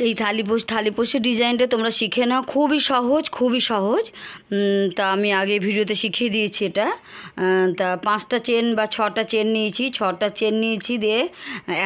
এই থালিপোষের ডিজাইনটা তোমরা শিখে নাও, খুবই সহজ। তা আমি আগে ভিডিওতে শিখিয়ে দিয়েছি এটা। তা 5টা চেন বা 6টা চেন নিয়েছি, 6টা চেন নিয়েছি, দিয়ে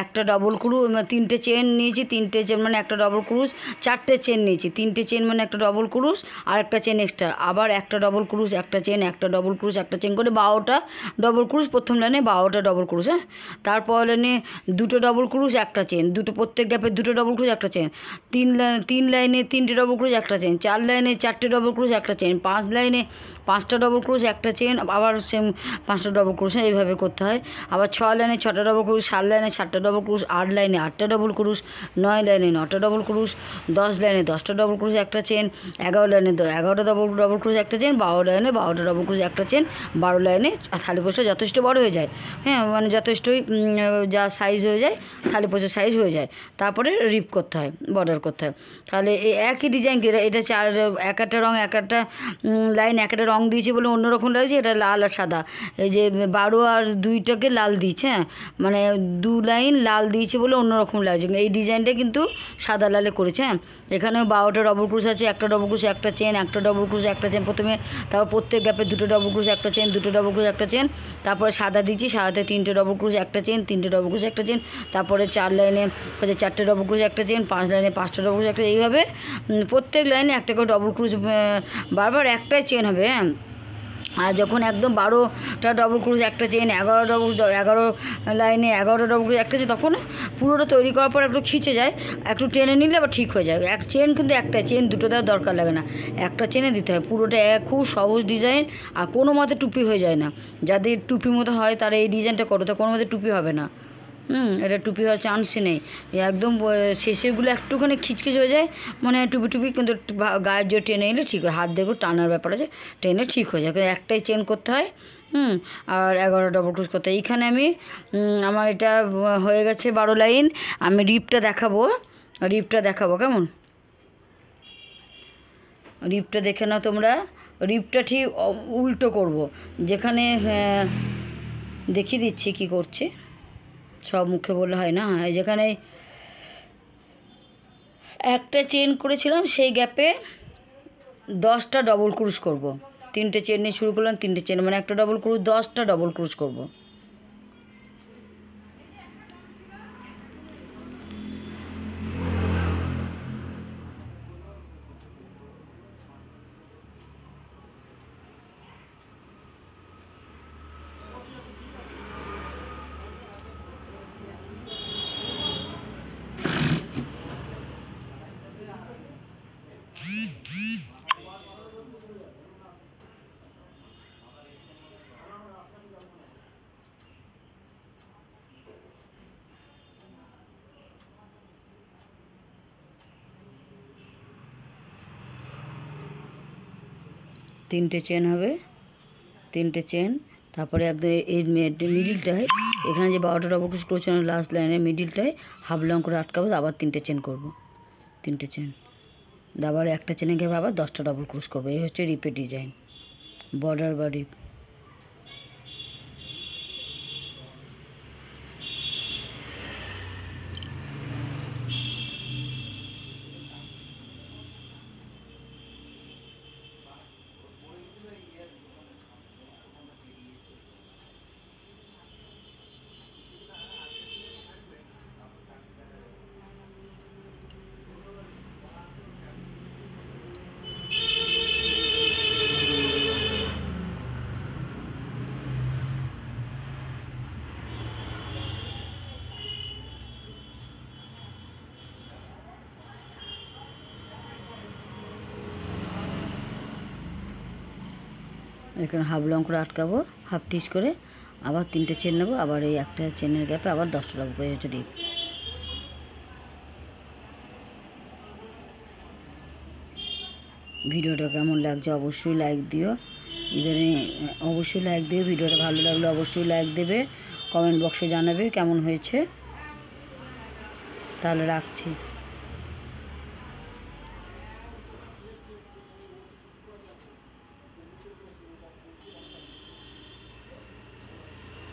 একটা ডবল ক্রুশ, 3টে চেন নিয়েছি, 3টে চেন মানে একটা ডবল ক্রুশ, 4টে চেন নিয়েছি, 3টে চেন মানে একটা ডবল ক্রুশ আর একটা চেন এক্সট্রা, আবার একটা ডবল ক্রুশ, একটা চেন, একটা ডবল ক্রুশ, একটা চেন করে 12টা ডবল ক্রুশ। প্রথম লাইনে 12টা ডবল ক্রুশ, হ্যাঁ। তারপর লাইনে 2টো ডবল ক্রুশ, একটা চেন, প্রত্যেক গ্যাপে 2টো ডবল ক্রুশ, একটা চেন, 3 লাইনে 3টে ডবল ক্রুশ, একটা চেন, 4 লাইনে 4টে ডবল ক্রুশ, একটা চেন, 5 লাইনে 5টা ডবল ক্রুশ, একটা চেন, আবার সেম 5টা ডবল ক্রুশ, এইভাবে করতে হয়। আবার 6 লাইনে 6টা ডবল ক্রুশ, 7 লাইনে 7টা ডবল ক্রুশ, 8 লাইনে 8টা ডবল ক্রুশ, 9 লাইনে 9টা ডবল ক্রুশ, 10 লাইনে 10টা ডবল ক্রুশ, একটা চেন, 11 লাইনে 11টা ডবল ক্রুশ, একটা চেন, 12 লাইনে 12টা ডবল ক্রুশ, একটা চেন, 12 লাইনে থালিপোষটা যথেষ্ট বড় হয়ে যায়, হ্যাঁ, মানে যথেষ্টই যা সাইজ হয়ে যায়, থালিপোষের সাইজ হয়ে যায়। তারপরে রিপ করতে হয়, বর্ডার করতে হয়। তাহলে এই একই ডিজাইন, এটা এক একটা রঙ, এক একটা লাইন এক একটা রঙ দিয়েছি বলে অন্যরকম লাগছে। এটা লাল আর সাদা, এই যে 12 আর 2টাকে লাল দিয়েছে, হ্যাঁ, মানে 2 লাইন লাল দিয়েছে বলে অন্যরকম লাগছে। এই ডিজাইনটা কিন্তু সাদা লালে করেছে, হ্যাঁ। এখানেও 12টা ডবল ক্রুশ আছে, একটা ডবল ক্রুশ, একটা চেন, একটা ডবল ক্রুশ, একটা চেন প্রথমে, তারপর প্রত্যেক গ্যাপে 2টো ডবল ক্রুশ, একটা চেন, 2টো ডবল ক্রুশ, একটা চেন, তারপরে সাদা দিয়েছি, সাদাতে 3টে ডবল ক্রুশ, একটা চেন, 3টে ডবল ক্রুশ, একটা চেন, তারপরে 4 লাইনে হচ্ছে 4টে ডবল ক্রুশ, একটা চেন, 5 লাইনে 5টা ডবল ক্রুশ, একটা, এইভাবে প্রত্যেক লাইনে একটা করে ডবল ক্রুশ, বারবার একটাই চেন হবে, হ্যাঁ। আর যখন একদম 12টা ডবল ক্রুশ, একটা চেন, 11 লাইনে 11টা ডবল ক্রুশ, একটা চেন, তখন পুরোটা তৈরি করার পর একটু খিচে যায়, একটু টেনে নিলে আবার ঠিক হয়ে যায়। এক চেন কিন্তু একটা চেন, দুটো দেওয়ার দরকার লাগে না, একটা চেনে দিতে হয়। পুরোটা খুব সহজ ডিজাইন, আর কোনো মতে টুপি হয়ে যায় না। যাদের টুপির মতো হয় তারা এই ডিজাইনটা করো, তো কোনো মতে টুপি হবে না। এটা টুপি হওয়ার চান্সই নেই। একদম শেষেরগুলো একটুখানি খিচখিচ হয়ে যায়, মানে টুপি, কিন্তু গায়ের জোর টেনে নিলে ঠিক হয়। হাত দেখো টানার ব্যাপার আছে, টেনে ঠিক হয়ে যায়, কিন্তু একটাই চেন করতে হয়, আর 11 ডবল ক্রুশ করতে হয়। এইখানে আমি আমার এটা হয়ে গেছে 12 লাইন। আমি রিপটা দেখাবো কেমন, রিপটা দেখে নাও তোমরা। রিপটা ঠিক উল্টো করব, যেখানে দেখিয়ে দিচ্ছি কি করছে, সব মুখে বললে হয় না। যেখানে একটা চেন করেছিলাম সেই গ্যাপে 10টা ডবল ক্রুশ করব। 3টে চেন নিয়ে শুরু করলাম, 3টে চেন মানে একটা ডবল ক্রুশ, 10টা ডবল ক্রুশ করব। তিনটে চেন হবে, 3টে চেন, তারপরে একদম এর মিডিলটায়, এখানে যে 12টা ডবল ক্রুশ করেছিলাম লাস্ট লাইনে, মিডিলটায় হাফ লং করে আটকাবো, আবার 3টে চেন করব, 3টে চেন, আবার একটা চেনে গিয়ে আবার 10টা ডবল ক্রুশ করবো। এই হচ্ছে রিপের ডিজাইন, বর্ডার বা রিপ। এখানে হাফ লং করে আটকাবো, হাফ টিচ করে, আবার 3টে চেন নেবো, আবার এই একটা চেনের গ্যাপে আবার 10টা ডবল করে হচ্ছে রিপ। ভিডিওটা কেমন লাগছে অবশ্যই লাইক দিও, অবশ্যই লাইক দিও। ভিডিওটা ভালো লাগলে অবশ্যই লাইক দেবে, কমেন্ট বক্সে জানাবে কেমন হয়েছে। তাহলে রাখছি।